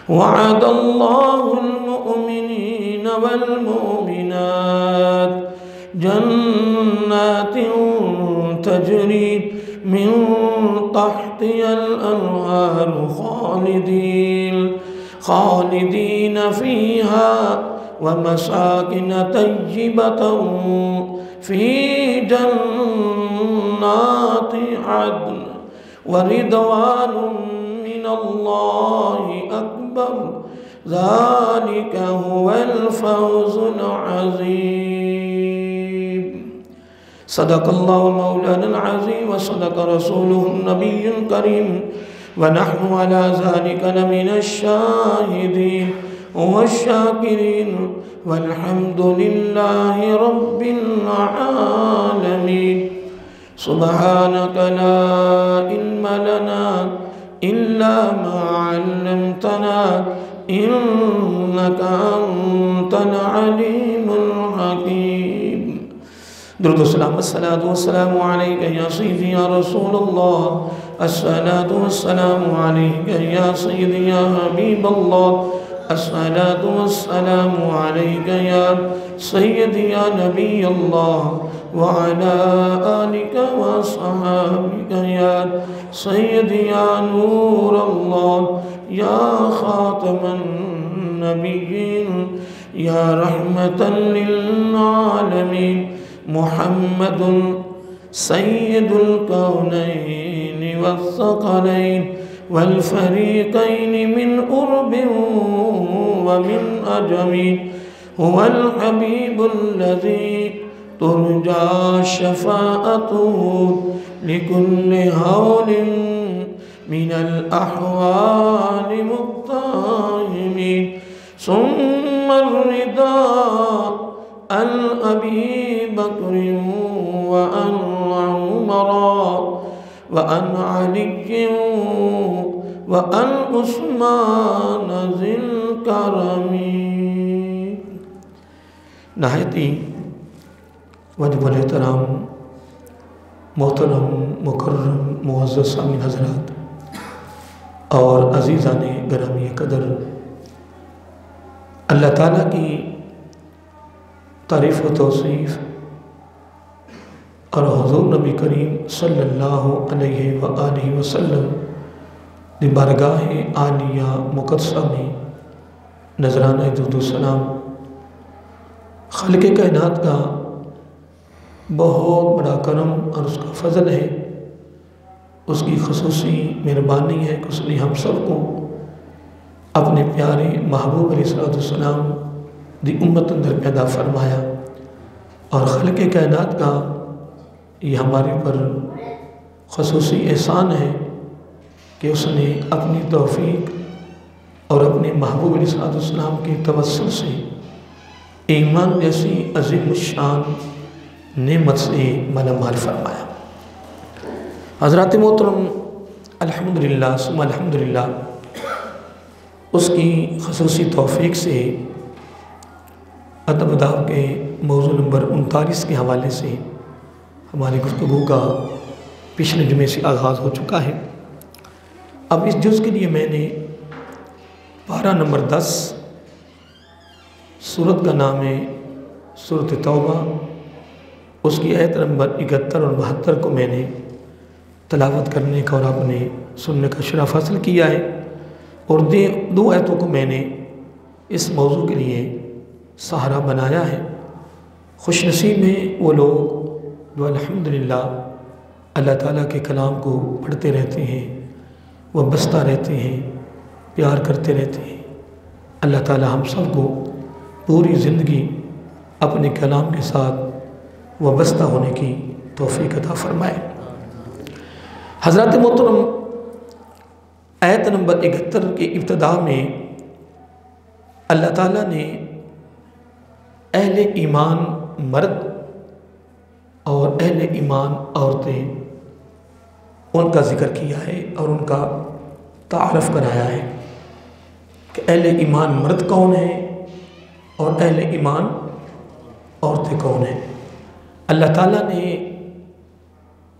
وعد الله المؤمنين والمؤمنات جنات تجري من تحتها الأنهار خالدين فيها ومساكن طيبة في جنات عدن ورضوان من الله أكبر ذلك هو الفوز العظيم. صدق الله مولانا العظيم وصدق رسوله النبي الكريم ونحن على ذلك لمن الشاهدين والشاكرين والحمد لله رب العالمين. سبحانك لا علم لنا إلا ما علمتنا إنك أنت العليم الحكيم. درود السلام الصلاة والسلام عليك يا سيدي يا رسول الله. الصلاة والسلام عليك يا سيدي يا حبيب الله. الصلاة والسلام عليك يا سيدي يا نبي الله وعلى آلك وصحابك يا سيدي يا نور الله يا خاتم النبيين يا رحمة للعالمين. محمد سيد الكونين والثقلين والفريقين من قرب ومن أجم. هو الحبيب الذي ترجى شفاعته لكل هول من الأحوال مقتحم. ثم الرداء عن أبي بكر وعن عمر وعن علي وعن عثمان ذي الكرم. نہایتی واجب الاحترام محترم مکرم معزز سامعین حضرات اور عزیزان گرامی قدر، اللہ تعالیٰ کی تعریف و توصیف اور حضور نبی کریم صلی اللہ علیہ وآلہ وسلم دی بارگاہ عالیہ مقدسہ میں نذرانہ درود و سلام خالق کائنات کا بہت بڑا کرم اور اس کا فضل ہے، اس کی خصوصی مہربانی ہے کہ اس نے ہم سب کو اپنے پیارے محبوب علیہ السلام دی امت اندر پیدا فرمایا، اور خالق کائنات کا یہ ہمارے پر خصوصی احسان ہے کہ اس نے اپنی توفیق اور اپنے محبوب علیہ السلام کے توسل سے ایمان جیسی عظیم الشان نعمت سے مالا مال فرمایا۔ حضرات محترم، الحمدللہ ثم الحمدللہ، اس کی خصوصی توفیق سے ادب اداب کے موضوع نمبر 39 کے حوالے سے ہماری گفتگو کا پچھلے جمعے سے آغاز ہو چکا ہے۔ اب اس جز کے لیے میں نے پارہ نمبر 10 سورت کا نام ہے سورت توبہ، اس کی آیت نمبر 71 اور 72 کو میں نے تلاوت کرنے کا اور آپ نے سننے کا شرف حاصل کیا ہے، اور دو آیتوں کو میں نے اس موضوع کے لیے سہارا بنایا ہے۔ خوش نصیب ہیں وہ لوگ جو الحمدللہ اللہ تعالیٰ کے کلام کو پڑھتے رہتے ہیں، وابستہ رہتے ہیں، پیار کرتے رہتے ہیں۔ اللہ تعالیٰ ہم سب کو پوری زندگی اپنے کلام کے ساتھ وابستہ ہونے کی توفیق عطا فرمائے۔ حضرات محترم، آیت نمبر 71 کے ابتدا میں اللہ تعالیٰ نے اہل ایمان مرد اور اہل ایمان عورتیں ان کا ذکر کیا ہے اور ان کا تعارف کرایا ہے کہ اہل ایمان مرد کون ہیں اور اہل ایمان عورتیں کون ہیں۔ اللہ تعالیٰ نے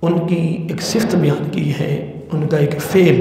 ان کی ایک صفت بیان کی ہے، ان کا ایک فعل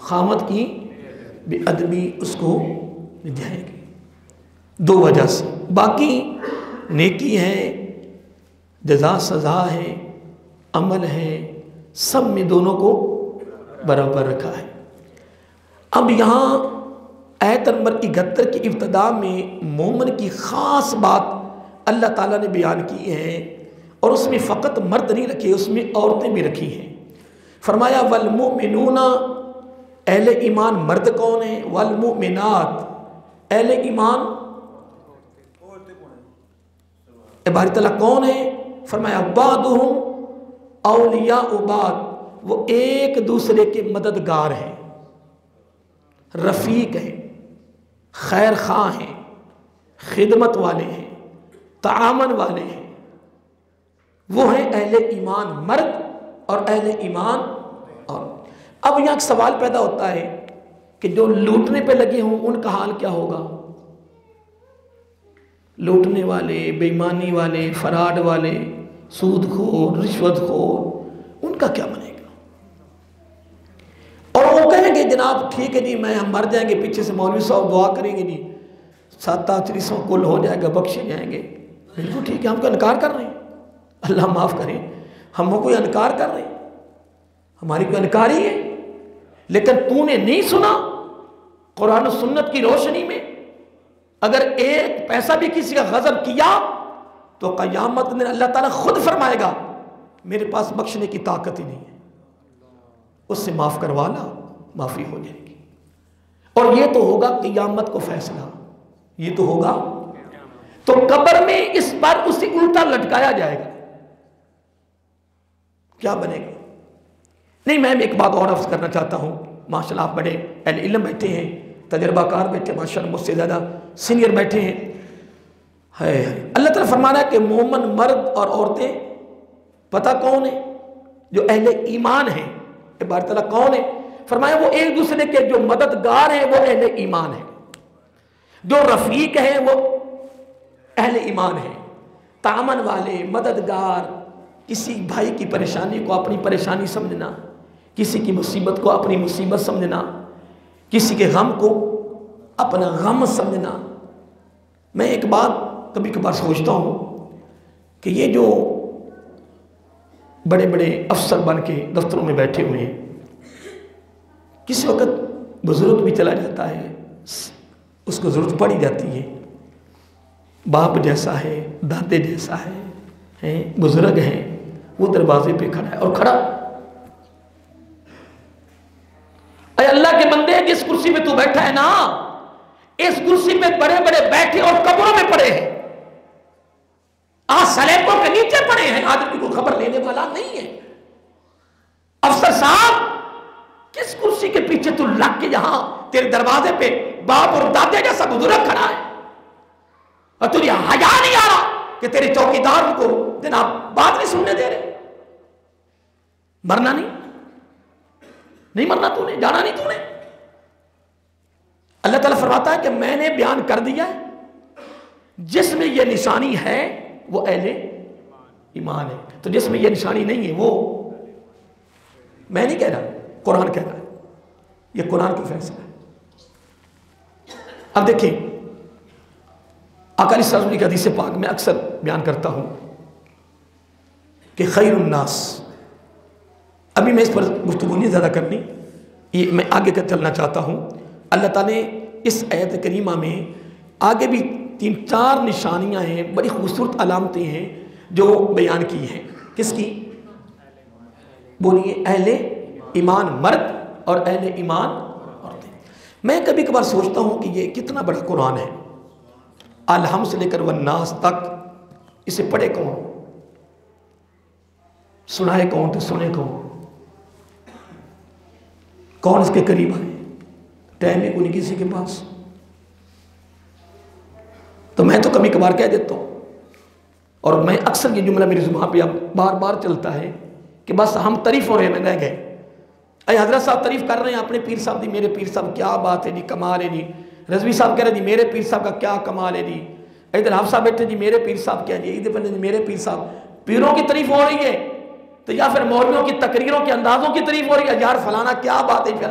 خامد کی بے ادبی اس کو مل جائے گی، دو وجہ سے۔ باقی نیکی ہے، جزا سزا ہے، عمل ہے، سب میں دونوں کو برابر رکھا ہے۔ اب یہاں آیت نمبر 71 کی ابتدا میں مومن کی خاص بات اللہ تعالیٰ نے بیان کی ہے، اور اس میں فقط مرد نہیں رکھے، اس میں عورتیں بھی رکھی ہیں۔ فرمایا والمؤمنون، اہل ایمان مرد کون ہیں؟ والمؤمنات، اہل ایمان باری تعالیٰ کون ہے؟ فرمایا بعضهم اولیاء بعض، وہ ایک دوسرے کے مددگار ہیں، رفیق ہیں، خیر خواہ ہیں، خدمت والے ہیں، تعاون والے ہیں، وہ ہیں اہل ایمان مرد اور اہل ایمان عورت۔ اب یہاں ایک سوال پیدا ہوتا ہے کہ جو لوٹنے پہ لگے ہوں ان کا حال کیا ہوگا؟ لوٹنے والے، بے ایمانی والے، فراڈ والے، سود خور، رشوت خور، ان کا کیا بنے گا؟ اور وہ کہیں گے جناب ٹھیک ہے جی ہم مر جائیں گے، پیچھے سے مولوی صاحب دعا کریں گے جی 7-8 کل ہو جائے گا، بخشے جائیں گے۔ بالکل ٹھیک ہے، ہم کو انکار کر رہے ہیں، اللہ معاف کریں، ہم کوئی انکار کر رہے ہیں، ہماری کوئی انکار ہی ہے، لیکن تو نے نہیں سنا قرآن و سنت کی روشنی میں اگر ایک پیسہ بھی کسی کا غضب کیا تو قیامت میں اللہ تعالیٰ خود فرمائے گا میرے پاس بخشنے کی طاقت ہی نہیں ہے، اس سے معاف کروانا، معافی ہو جائے گی۔ اور یہ تو ہوگا قیامت کو فیصلہ، یہ تو ہوگا۔ تو قبر میں اس بار اسے الٹا لٹکایا جائے گا، کیا بنے گا؟ نہیں، میں ایک بات اور عرض کرنا چاہتا ہوں، ماشاءاللہ آپ بڑے اہل علم بیٹھے ہیں، تجربہ کار بیٹھے، ماشاءاللہ مجھ سے زیادہ سینئر بیٹھے ہیں۔ اللہ تعالیٰ فرمانا ہے کہ مومن مرد اور عورتیں پتہ کون ہیں؟ جو اہل ایمان ہیں۔ بار تعالیٰ کون ہے؟ فرمایا وہ ایک دوسرے کے جو مددگار ہیں وہ اہل ایمان ہیں، جو رفیق ہیں وہ اہل ایمان ہیں، تعاون والے، مددگار، کسی بھائی کی پریشانی کو اپنی پریشانی سمجھنا، کسی کی مصیبت کو اپنی مصیبت سمجھنا، کسی کے غم کو اپنا غم سمجھنا۔ میں ایک بات کبھی کبھار سوچتا ہوں کہ یہ جو بڑے بڑے افسر بن کے دفتروں میں بیٹھے ہوئے ہیں، کسی وقت بزرگ بھی چلا جاتا ہے، اس کو ضرورت پڑ ہی جاتی ہے، باپ جیسا ہے، دادے جیسا ہے، بزرگ ہیں، وہ دروازے پہ کھڑا ہے اور کھڑا، اے اللہ کے بندے جس کرسی پہ تو بیٹھا ہے نا، اس کرسی پہ بڑے بڑے بیٹھے اور قبروں میں پڑے ہیں، سلیبوں کے نیچے پڑے ہیں، آدمی کو خبر لینے والا نہیں ہے۔ افسر صاحب کس کرسی کے پیچھے تو لگ کے یہاں تیرے دروازے پہ باپ اور دادے جیسا بزرگ کھڑا ہے، اور تجھے حیا نہیں آ رہا کہ تیرے چوکیدار کو جناب بات نہیں سننے دے رہے؟ مرنا نہیں مرنا، تو نے جانا نہیں، تو نے۔ اللہ تعالیٰ فرماتا ہے کہ میں نے بیان کر دیا ہے، جس میں یہ نشانی ہے وہ اہل ایمان ہے، تو جس میں یہ نشانی نہیں ہے وہ، میں نہیں کہہ رہا، قرآن کہہ رہا ہے، یہ قرآن کا فیصلہ ہے۔ اب دیکھیں آقا علیہ السلام کی حدیث پاک میں اکثر بیان کرتا ہوں کہ خیر الناس، ابھی میں اس پر گفتگو نہیں زیادہ کرنی، یہ میں آگے کا چلنا چاہتا ہوں۔ اللہ تعالیٰ نے اس آیت کریمہ میں آگے بھی 3-4 نشانیاں ہیں، بڑی خوبصورت علامتیں ہیں جو بیان کی ہیں، کس کی؟ بولیے، اہل ایمان مرد اور اہل ایمان عورتیں۔ میں کبھی کبھار سوچتا ہوں کہ یہ کتنا بڑا قرآن ہے، الحم سے لے کر والناس تک، اسے پڑھے کون، سنائے کون، تو سنے کون اس کے قریب آئے؟ ٹائم ہے کوئی کسی کے پاس؟ تو میں تو کبھی کبھار کہہ دیتا ہوں، اور میں اکثر یہ جملہ میری زبان پہ اب بار بار چلتا ہے کہ بس ہم تعریف ہو رہے ہیں، رہ گئے، اے حضرت صاحب تعریف کر رہے ہیں اپنے پیر صاحب دی، میرے پیر صاحب کیا بات ہے جی، کمال ہے جی، رضوی صاحب کہہ رہے جی میرے پیر صاحب کا کیا کمال ہے جی، ادھر حافظ صاحب بیٹھے جی میرے پیر صاحب کیا جی، ادھر جی میرے پیر صاحب۔ پیروں کی تعریف ہو رہی ہے تو یا پھر مولویوں کی تقریروں کے اندازوں کی تعریف ہو رہی ہے، یار فلانا کیا بات ہے،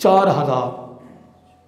4000।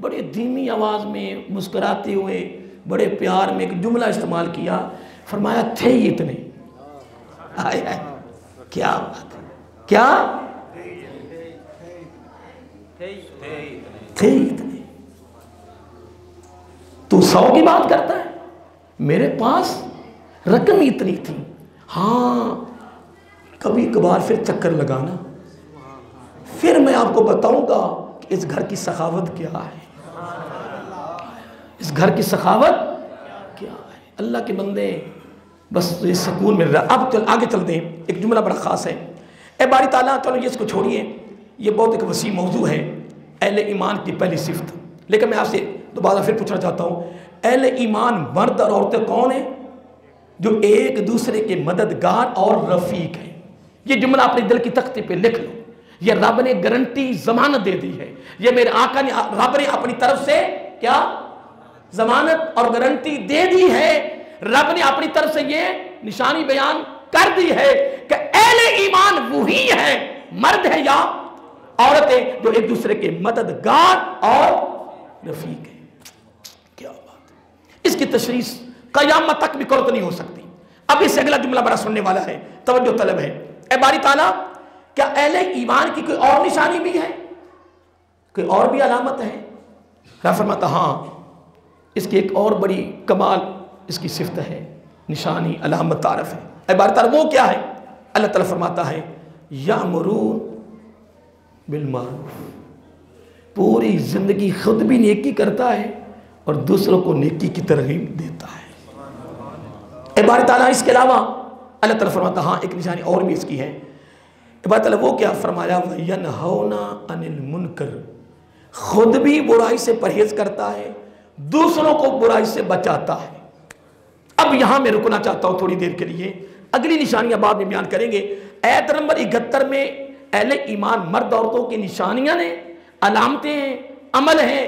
بڑے دھیمی آواز میں مسکراتے ہوئے بڑے پیار میں ایک جملہ استعمال کیا، فرمایا تھے ہی اتنے. آئے آئے کیا بات ہے، کیا تھے ہی اتنے. تو 100 کی بات کرتا ہے، میرے پاس رقم اتنی تھی. ہاں کبھی کبھار پھر چکر لگانا، پھر میں آپ کو بتاؤں گا کہ اس گھر کی سخاوت کیا ہے، اس گھر کی سخاوت کیا ہے. اللہ کے بندے بس یہ سکون مل رہا. اب آگے چلتے ہیں. ایک جملہ بڑا خاص ہے. اے باری تعالیٰ، چلو یہ اس کو چھوڑیے، یہ بہت ایک وسیع موضوع ہے، اہل ایمان کی پہلی صفت. لیکن میں آپ سے دوبارہ پھر پوچھنا چاہتا ہوں، اہل ایمان مرد اور عورتیں کون ہیں؟ جو ایک دوسرے کے مددگار اور رفیق ہیں. یہ جملہ اپنے دل کی تختے پہ لکھ لو. یہ رب نے گارنٹی ضمانت دے دی ہے. یہ میرے آقا نے، رب نے اپنی طرف سے کیا ضمانت اور گارنٹی دے دی ہے. رب نے اپنی طرف سے یہ نشانی بیان کر دی ہے کہ اہل ایمان وہی ہیں، مرد ہیں یا عورتیں، جو ایک دوسرے کے مددگار اور رفیق ہیں. کیا بات ہے. اس کی تشریح قیامت تک بھی کرو تو نہیں ہو سکتی. اب اس سے اگلا جملہ بڑا سننے والا ہے، توجہ طلب ہے. اے باری تعالیٰ، کیا اہل ایمان کی کوئی اور نشانی بھی ہے، کوئی اور بھی علامت ہے؟ رب فرماتا ہاں، اس کی ایک اور بڑی کمال اس کی صفت ہے، نشانی، علامت، تعارف ہے. اے باری تعالیٰ وہ کیا ہے؟ اللہ تعالیٰ فرماتا ہے یأمرون بالمعروف. پوری زندگی خود بھی نیکی کرتا ہے اور دوسروں کو نیکی کی ترغیب دیتا ہے. اے باری تعالیٰ اس کے علاوہ اللہ تعالیٰ فرماتا ہاں ایک نشانی اور بھی اس کی ہے. اے باری تعالیٰ وہ کیا فرمایا؟ وَيَنْهَوْنَ عَنِ الْمُنْكَرِ. خود بھی برائی سے پرہیز کرتا ہے، دوسروں کو برائی سے بچاتا ہے. اب یہاں میں رکنا چاہتا ہوں تھوڑی دیر کے لیے، اگلی نشانیاں بعد میں بیان کریں گے. آیت نمبر 71 میں اہل ایمان مرد عورتوں کی نشانیاں ہیں، علامتیں ہیں، عمل ہیں،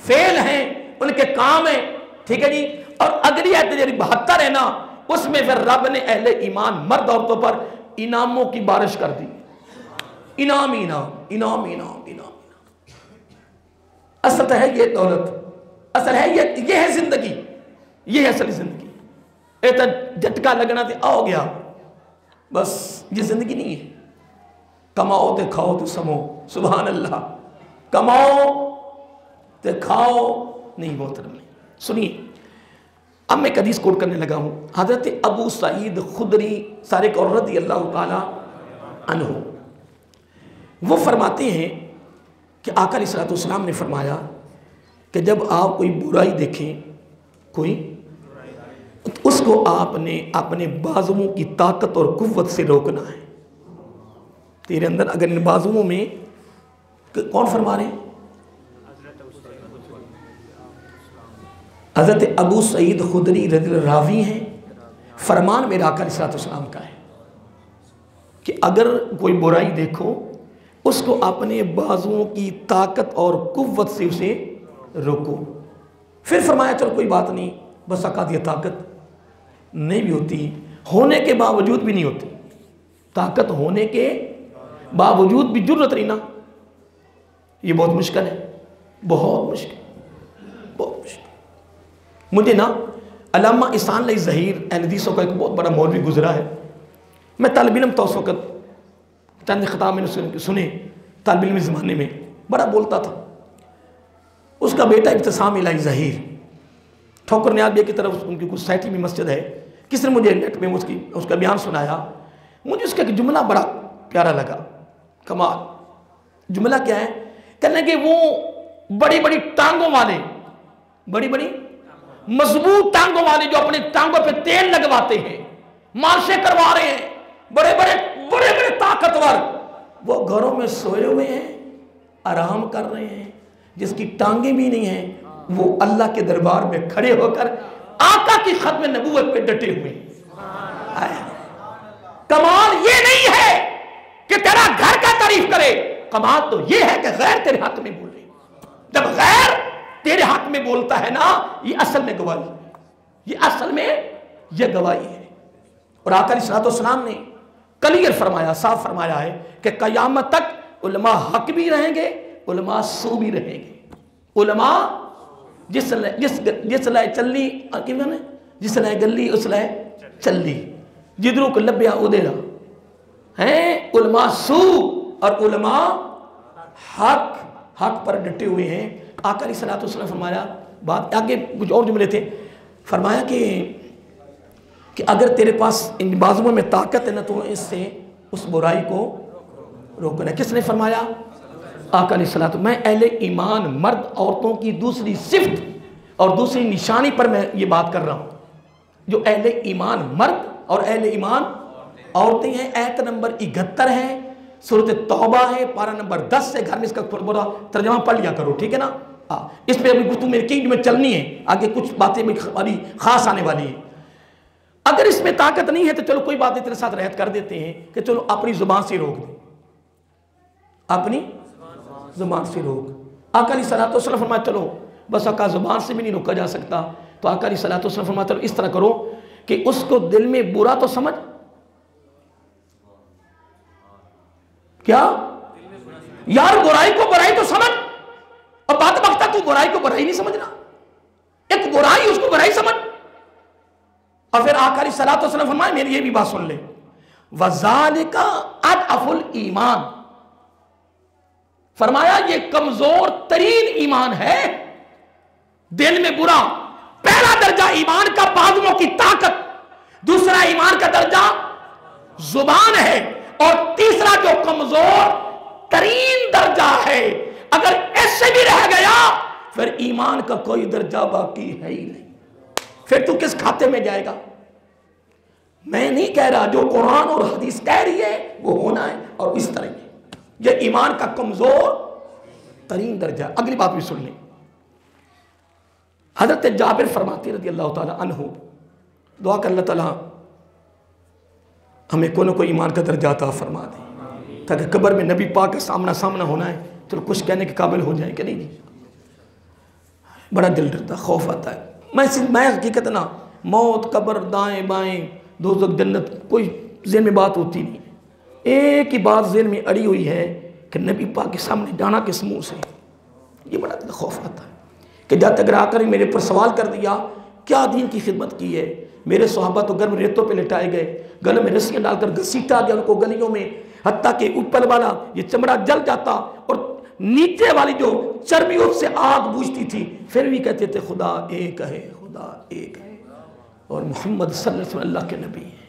فعل ہیں، ان کے کام ہیں. ٹھیک ہے جی. اور اگلی آیت 72 ہے نا، اس میں پھر رب نے اہل ایمان مرد عورتوں پر انعاموں کی بارش کر دی. انعام انعام انعام انعام انعام. اصل تو ہے یہ دولت، اصل ہے یہ ہے زندگی، یہ ہے اصلی زندگی. ایتا جھٹکا لگنا تے آؤ گیا، بس یہ زندگی نہیں ہے. کماؤ تے کھاؤ تے سمو. سبحان اللہ. کماؤ تے کھاؤ نہیں، محترم نہیں. سنیے، اب میں ایک حدیث کوٹ کرنے لگا ہوں. حضرت ابو سعید خدری سارق اور رضی اللہ تعالی عنہ، وہ فرماتے ہیں کہ آقا علیہ السلام نے فرمایا کہ جب آپ کوئی برائی دیکھیں، کوئی، اس کو آپ نے اپنے بازوؤں کی طاقت اور قوت سے روکنا ہے. تیرے اندر اگر ان بازوؤں میں، کون فرما رہے ہیں؟ حضرت ابو سعید خدری رضی اللہ راوی ہیں. فرمان میرا آقا علیہ السلام کا ہے کہ اگر کوئی برائی دیکھو، اس کو اپنے بازوؤں کی طاقت اور قوت سے اسے روکو. پھر فرمایا چلو کوئی بات نہیں، بس اوقات یہ طاقت نہیں بھی ہوتی، ہونے کے باوجود بھی نہیں ہوتی. طاقت ہونے کے باوجود بھی جرت نہیں نا، یہ بہت مشکل ہے، بہت مشکل، بہت مشکل. مجھے نا علامہ احسان علی ظہیر اہل حدیثوں کا ایک بہت بڑا مولوی گزرا ہے. میں طالب علم تھا اس وقت، چند خطاب میں نے سنے. طالب علم زمانے میں بڑا بولتا تھا. اس کا بیٹا ابتسام الہی ظہیر، ٹھوکر نیاز بے کی طرف ان کی کچھ سوسائٹی میں مسجد ہے. کس نے مجھے نیٹ میں اس کا بیان سنایا. مجھے اس کا ایک جملہ بڑا پیارا لگا، کمال. جملہ کیا ہے؟ کہنے کہ وہ بڑی بڑی ٹانگوں والے، بڑی بڑی مضبوط ٹانگوں والے جو اپنے ٹانگوں پہ تیل لگواتے ہیں، مارشیں کروا رہے ہیں، بڑے بڑے طاقتور، وہ گھروں میں سوئے ہوئے ہیں، آرام کر رہے ہیں. جس کی ٹانگیں بھی نہیں ہیں وہ اللہ کے دربار میں کھڑے ہو کر آقا کی ختم نبوت پہ ڈٹے ہوئے ہیں. کمال یہ نہیں ہے کہ تیرا گھر کا تعریف کرے، کمال تو یہ ہے کہ غیر تیرے حق میں بولے. جب غیر تیرے حق میں بولتا ہے نا، یہ اصل میں گواہی ہے، یہ اصل میں یہ گواہی ہے. اور آقا علیہ السلام نے کلیئر فرمایا، صاف فرمایا ہے کہ قیامت تک علماء حق بھی رہیں گے، علماء سو بھی رہیں گے. علماء جس لائے چلی جس لائے گلی اس لائے چلی جدروں کو لبیا ادھیرا ہیں علماء سو اور علماء حق پر ڈٹے ہوئے ہیں. آقا علیہ الصلوۃ والسلام فرمایا بات آگے کچھ اور جملے تھے. فرمایا کہ اگر تیرے پاس ان بازوؤں میں طاقت ہے نا تو اس سے اس برائی کو روکنا. کس نے فرمایا؟ آقا علیہ الصلوۃ. میں اہل ایمان مرد عورتوں کی دوسری صفت اور دوسری نشانی پر میں یہ بات کر رہا ہوں. جو اہل ایمان مرد اور اہل ایمان عورتیں ہیں. آیت نمبر 71 ہے, سورۃ توبہ ہے, پارہ نمبر 10 سے. گھر میں اس کا تھوڑا ترجمہ پڑھ لیا کرو, ٹھیک ہے نا. اس پہ ابھی گفتگو میری کی میں چلنی ہے, آگے کچھ باتیں ہماری خاص آنے والی ہیں. اگر اس میں طاقت نہیں ہے تو چلو کوئی بات تیرے ساتھ رعایت کر دیتے ہیں کہ چلو اپنی زبان سے روک دیں, اپنی زبان سے روک. آقا علیہ الصلوۃ والسلام فرمایا چلو بس آقا زبان سے بھی نہیں روکا جا سکتا تو آقا علیہ الصلوۃ والسلام فرمایا چلو اس طرح کرو کہ اس کو دل میں برا تو سمجھ, کیا یار برائی کو برائی تو سمجھ, اور بات بکتا تو برائی کو برائی نہیں سمجھنا, ایک برائی اس کو برائی سمجھ. اور پھر آقا علیہ الصلوۃ والسلام فرمایا میری یہ بھی بات سن لے, وَذَلِكَ أَضْعَفُ الْإِيمَانِ. فرمایا یہ کمزور ترین ایمان ہے. دل میں برا, پہلا درجہ ایمان کا بازوؤں کی طاقت, دوسرا ایمان کا درجہ زبان ہے, اور تیسرا جو کمزور ترین درجہ ہے اگر ایسے بھی رہ گیا پھر ایمان کا کوئی درجہ باقی ہے ہی نہیں. پھر تو کس کھاتے میں جائے گا؟ میں نہیں کہہ رہا, جو قرآن اور حدیث کہہ رہی ہے وہ ہونا ہے, اور اس طرح یہ ایمان کا کمزور ترین درجہ. اگلی بات بھی سن لیں. حضرت جابر فرماتے رضی اللہ تعالیٰ عنہ, دعا کر اللہ تعالیٰ ہمیں کو نہ کوئی ایمان کا درجہ عطا فرما دے تاکہ قبر میں نبی پاک کا سامنا ہونا ہے تو کچھ کہنے کے قابل ہو جائیں کہ نہیں. بڑا دل ڈرتا, خوف آتا ہے. میں حقیقت نا موت, قبر, دائیں بائیں, دوزخ, جنت کوئی ذہن میں بات ہوتی نہیں. ایک ہی بات ذہن میں اڑی ہوئی ہے کہ نبی پاک کے سامنے جانا کس منہ سے. یہ بڑا دل خوف آتا ہے کہ جب تک آ کر میرے پر سوال کر دیا کیا دین کی خدمت کی ہے. میرے صحابہ تو گرم ریتوں پہ لٹائے گئے, گلے میں رسیاں ڈال کر گھسیٹا گیا ان کو گلیوں میں, حتیٰ کہ اوپر والا یہ چمڑا جل جاتا اور نیچے والی جو چربی اس سے آگ بوجھتی تھی, پھر بھی کہتے تھے خدا ایک ہے, خدا ایک ہے, اور محمد صلی اللہ علیہ وسلم اللہ کے نبی ہیں.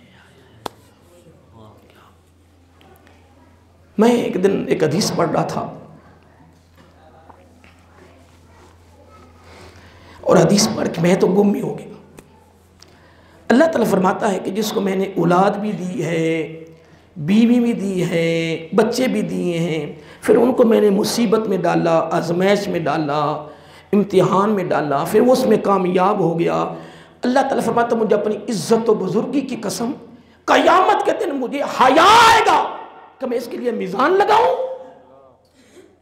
میں ایک دن ایک حدیث پڑھ رہا تھا اور حدیث پڑھ کے میں تو گم ہی ہو گیا. اللہ تعالیٰ فرماتا ہے کہ جس کو میں نے اولاد بھی دی ہے, بیوی بھی دی ہے, بچے بھی دیے ہیں, پھر ان کو میں نے مصیبت میں ڈالا, آزمائش میں ڈالا, امتحان میں ڈالا, پھر وہ اس میں کامیاب ہو گیا. اللہ تعالیٰ فرماتا ہے مجھے اپنی عزت و بزرگی کی قسم قیامت کے دن مجھے حیا آئے گا کہ میں اس کے لیے میزان لگاؤں.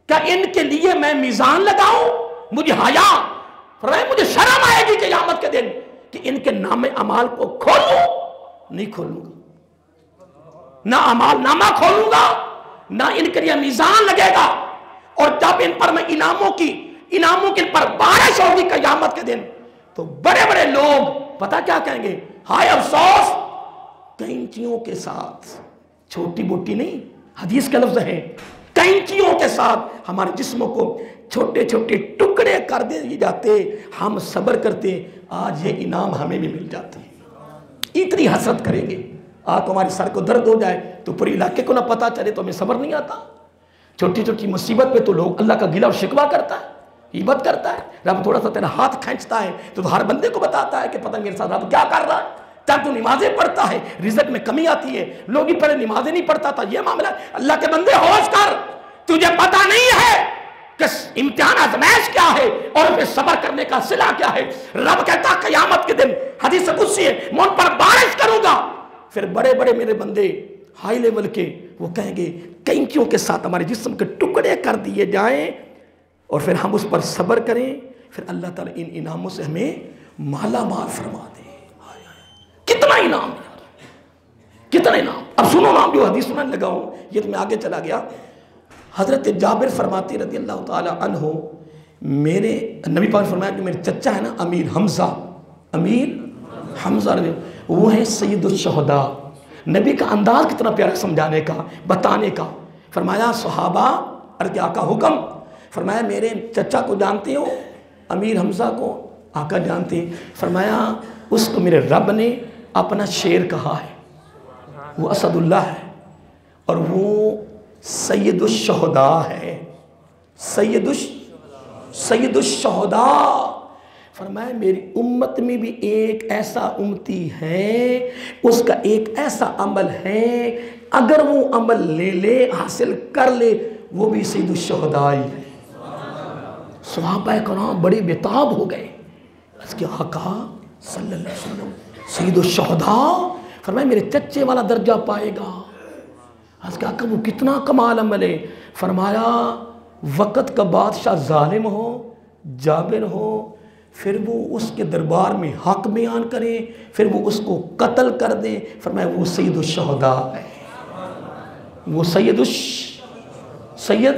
کیا ان کے لیے میں میزان لگاؤں؟ مجھے حیا, فرمایا مجھے شرم آئے گی قیامت کے دن کہ ان کے نام اعمال کو کھولوں, نہیں کھولوں گا, نہ اعمال نامہ کھولوں گا, نہ ان کے لیے میزان لگے گا. اور جب ان پر میں انعاموں کی پر بارش ہوگی قیامت کے دن تو بڑے بڑے لوگ پتہ کیا کہیں گے, ہائے افسوس کینچیوں کے ساتھ, چھوٹی موٹی نہیں, حدیث کا لفظ ہے, کینچیوں کے ساتھ ہمارے جسموں کو چھوٹے چھوٹے ٹکڑے کر دیے جاتے, ہم صبر کرتے, آج یہ انعام ہمیں بھی مل جاتے ہیں. اتنی حسرت کریں گے, تمہارے سر کو درد ہو جائے تو پورے علاقے کو نہ پتہ چلے تو ہمیں صبر نہیں آتا. چھوٹی چھوٹی مصیبت پہ تو لوگ اللہ کا گلہ اور شکوہ کرتا ہے, غیبت کرتا ہے. رب تھوڑا سا تیرا ہاتھ کھینچتا ہے تو ہر بندے کو بتاتا ہے کہ پتہ میرے ساتھ رب کیا کر رہا ہے. جب تو نمازیں پڑھتا ہے رزق میں کمی آتی ہے, لوگ ہی پہلے نمازیں نہیں پڑھتا تھا, یہ معاملہ ہے. اللہ کے بندے ہوش کر, تجھے پتہ نہیں ہے کہ امتحان آزمائش کیا ہے اور پھر صبر کرنے کا صلہ کیا ہے. رب کہتا قیامت کے دن, حدیث قدسی ہے, میں ان پر بارش کروں گا. پھر بڑے بڑے میرے بندے ہائی لیول کے وہ کہیں گے کینچیوں کے ساتھ ہمارے جسم کے ٹکڑے کر دیے جائیں اور پھر ہم اس پر صبر کریں, پھر اللہ تعالیٰ ان انعاموں سے ہمیں مالا مال فرما دے. کتنا انعام یار, کتنا انعام. اب سنو نام جو حدیث سننے لگا ہوں, یہ تو میں آگے چلا گیا. حضرت جابر فرماتے رضی اللہ تعالی عنہ, میرے نبی پاک نے فرمایا کہ میرے چچا ہے نا امیر حمزہ وہ ہے سید الشہداء. نبی کا انداز کتنا پیارا سمجھانے کا بتانے کا. فرمایا صحابہ عرض آقا حکم. فرمایا میرے چچا کو جانتے ہو امیر حمزہ کو؟ آقا جانتے ہیں. فرمایا اس کو میرے رب نے اپنا شیر کہا ہے, وہ اسد اللہ ہے اور وہ سید الشہداء ہے, سید الشہداء. فرمایا میری امت میں بھی ایک ایسا امتی ہے, اس کا ایک ایسا عمل ہے, اگر وہ عمل لے لے حاصل کر لے وہ بھی سید الشہداء ہی ہے. صحابہ کرام بڑے بےتاب ہو گئے. اس کے آقا صلی اللہ علیہ وسلم سید الشہداء, فرمایا میرے چچے والا درجہ پائے گا. اس کے آقا وہ کتنا کمال عمل ہے. فرمایا وقت کا بادشاہ ظالم ہو جابر ہو, پھر وہ اس کے دربار میں حق بیان کریں, پھر وہ اس کو قتل کر دیں. فرمایا وہ سید الشہداء ہے, وہ سید.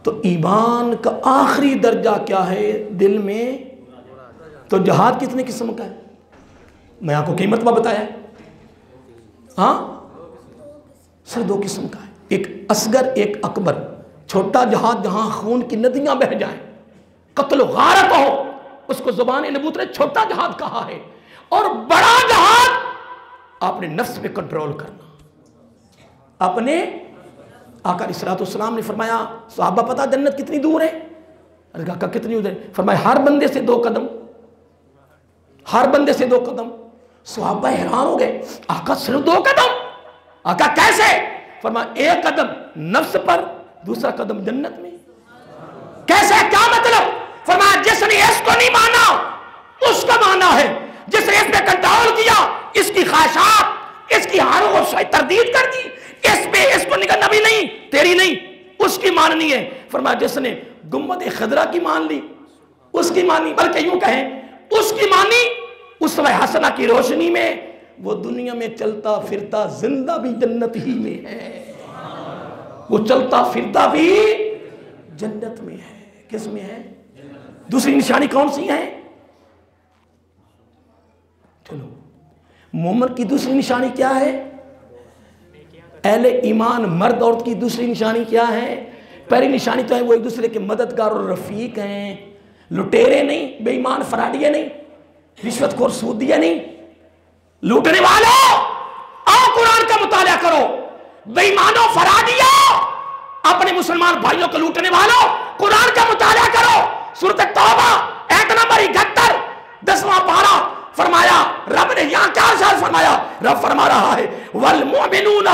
تو ایمان کا آخری درجہ کیا ہے دل میں؟ تو جہاد کتنے قسم کا ہے؟ میں آپ کو کئی مرتبہ بتایا ہے. ہاں صرف 2 قسم کا ہے, ایک اصغر ایک اکبر. چھوٹا جہاد جہاں خون کی ندیاں بہہ جائیں, قتل و غارت ہو, اس کو زبان نبوت نے چھوٹا جہاد کہا ہے. اور بڑا جہاد اپنے نفس پہ کنٹرول کرنا. اپنے آقا علیہ السلام نے فرمایا صحابہ پتہ جنت کتنی دور ہے؟ ارے آقا کتنی دور ہے؟ فرمایا ہر بندے سے 2 قدم, ہر بندے سے 2 قدم. صحابہ حیران ہو گئے, آقا صرف 2 قدم؟ آقا کیسے؟ فرمایا 1 قدم نفس پر, دوسرا قدم جنت میں. کیسے؟ کیا مطلب؟ فرمایا جس نے اس کو نہیں مانا اس کا مانا ہے, جس نے اس پہ کنٹرول کیا, اس کی خواہشات اس کی ہاروں کو تردید کر دی, اس کو نکل نبی نہیں تیری نہیں اس کی ماننی ہے. فرمایا جس نے گنبد خضرا کی مان لی اس کی مانی, بلکہ یوں کہیں اس کی مانی اسوہ حسنہ کی روشنی میں, وہ دنیا میں چلتا پھرتا زندہ بھی جنت ہی میں ہے, وہ چلتا پھرتا بھی جنت میں ہے. کس میں ہے؟ دوسری نشانی کون سی ہے؟ چلو مومن کی دوسری نشانی کیا ہے؟ اہل ایمان مرد عورت کی دوسری نشانی کیا ہے؟ پہلی نشانی تو ہے وہ ایک دوسرے کے مددگار اور رفیق ہیں, لٹیرے نہیں, بے ایمان فراڈیے نہیں, رشوت خور سودیے نہیں. لوٹنے والوں آؤ قرآن کا مطالعہ کرو. بے ایمانوں فراڈیوں اپنے مسلمان بھائیوں کو لوٹنے والوں قرآن کا مطالعہ کرو. سورۃ توبہ ایت نمبر 71 10واں پارہ. فرمایا رب نے یہاں کیا ارشاد فرمایا؟ رب فرما رہا ہے والمؤمنون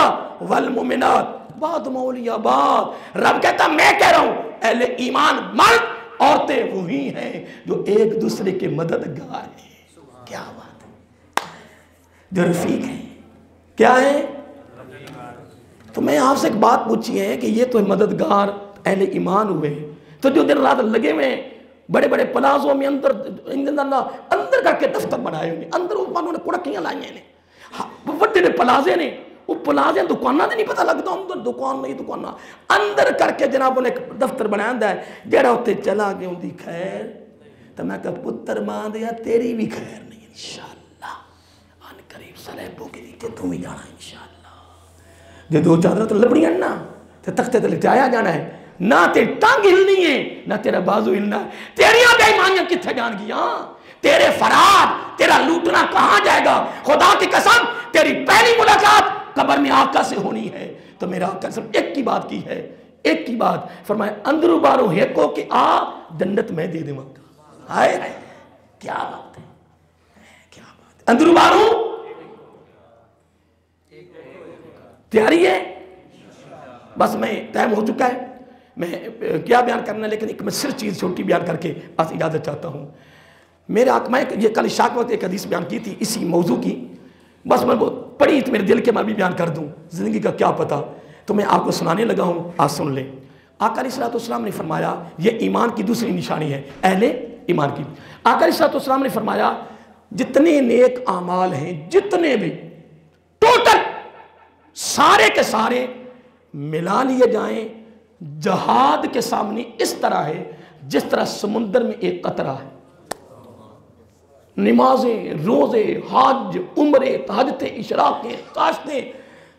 والمؤمنات بعضهم اولیاء بعض. رب کہتا میں کہہ رہا ہوں اہل ایمان مرد عورتیں وہی ہیں جو ایک دوسرے کے مددگار ہیں. کیا بات ہے, جو رفیق ہیں. کیا ہے؟ تو میں آپ سے ایک بات پوچھی ہے کہ یہ تو مددگار اہل ایمان ہوئے, تو جو دن رات لگے ہوئے بڑے بڑے پلازوں میں اندر کر کے دفتر بنائے ہوئے, اندر انہوں نے کڑکیاں لائی ہیں, بڑے پلازے نے, وہ پلازے دکانہ نہیں پتہ لگتا, اندر دکان نہیں دکانہ اندر کر کے جناب نے دفتر بنایا ہے. جڑا ہوتے چلا گیا ان دی خیر, تو میں کہا پتر ماں دیا تیری بھی خیر نہیں انشاءاللہ, ان قریب سلیبوں کے لیے تم ہی جانا انشاءاللہ. جو 2 چادریں تو لبڑیاں نا تو تختے تلے جایا جانا ہے, نہ تیری ٹانگ ہلنی ہے نہ تیرا بازو ہلنا ہے. تیریاں بے ایمانیاں کتھے جان گیا, تیرے فراد تیرا لوٹنا کہاں جائے گا؟ خدا کی قسم تیری پہلی ملاقات قبر میں آقا سے ہونی ہے. تو میرا آقا صرف ایک کی بات کی ہے, ایک کی بات. فرمایا اندرو بارو ہیکو کہ آ جنت میں دے دے مکہ. ہائے ہائے کیا بات ہے, کیا بات ہے. اندرو بارو تیاری ہے. بس میں ٹائم ہو چکا ہے, میں کیا بیان کرنا ہے, لیکن ایک میں صرف چیز چھوٹی بیان کر کے بس اجازت چاہتا ہوں. میرے آقا, میں یہ کل عشاء کے وقت ایک حدیث بیان کی تھی اسی موضوع کی, بس میں پڑھی تو میرے دل کے میں بھی بیان کر دوں, زندگی کا کیا پتہ, تو میں آپ کو سنانے لگا ہوں, آج سن لیں. آقا علیہ السلام نے فرمایا یہ ایمان کی دوسری نشانی ہے, اہل ایمان کی. آقا علیہ السلام نے فرمایا جتنے نیک اعمال ہیں جتنے بھی ٹوٹل سارے کے سارے ملا لیے جائیں, جہاد کے سامنے اس طرح ہے جس طرح سمندر میں ایک قطرہ ہے، نمازیں، روزے، حج، عمرے، تہجدیں، اشراقیں، کاشتیں،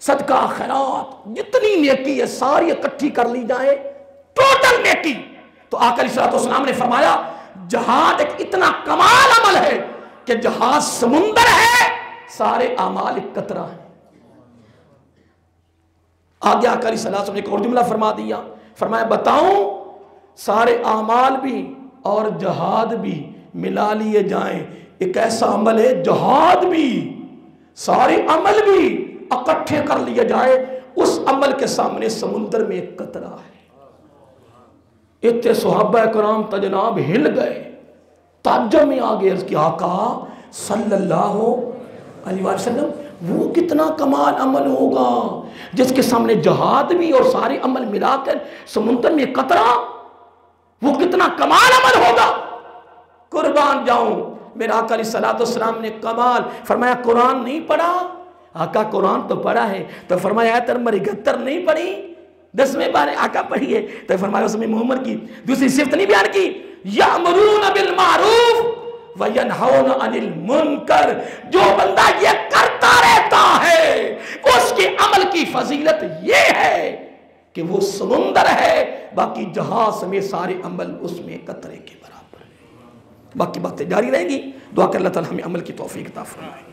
صدقہ، خیرات، جتنی نیکی ہے ساری اکٹھی کر لی جائے ٹوٹل نیکی، تو آقا علیہ السلام نے فرمایا جہاد ایک اتنا کمال عمل ہے کہ جہاد سمندر ہے، سارے اعمال ایک قطرہ ہیں۔ آگے آقا علیہ السلام نے ایک اور جملہ فرما دیا، فرمایا بتاؤں سارے اعمال بھی اور جہاد بھی ملا لیے جائیں، ایک ایسا عمل ہے جہاد بھی سارے عمل بھی اکٹھے کر لیے جائے، اس عمل کے سامنے سمندر میں ایک قطرہ ہے۔ اتنے صحابہ کرام تجناب ہل گئے، تعجب میں آگے عرض کی آقا صلی اللہ علیہ وسلم وہ کتنا کمال عمل ہوگا جس کے سامنے جہاد بھی اور سارے عمل ملا کر سمندر میں قطرہ، وہ کتنا کمال عمل ہوگا۔ قربان جاؤں، میرا آقا علیہ السلام نے کمال فرمایا قرآن نہیں پڑھا؟ آقا قرآن تو پڑھا ہے، تو فرمایا آیت نمبر 71 نہیں پڑھی؟ 10ویں بارے آقا پڑھی ہے، تو فرمایا اس میں محمد کی دوسری صفت نہیں بیان کی، یأمرون بالمعروف وینہون عن المنکر، جو بندہ یہ کرتا رہتا ہے اس کے عمل کی فضیلت یہ ہے کہ وہ سمندر ہے، باقی جہاز میں سارے عمل اس میں قطرے کے برابر ہے۔ باقی باتیں جاری رہیں گی، دعا کہ اللہ تعالی ہمیں عمل کی توفیق عطا فرمائے۔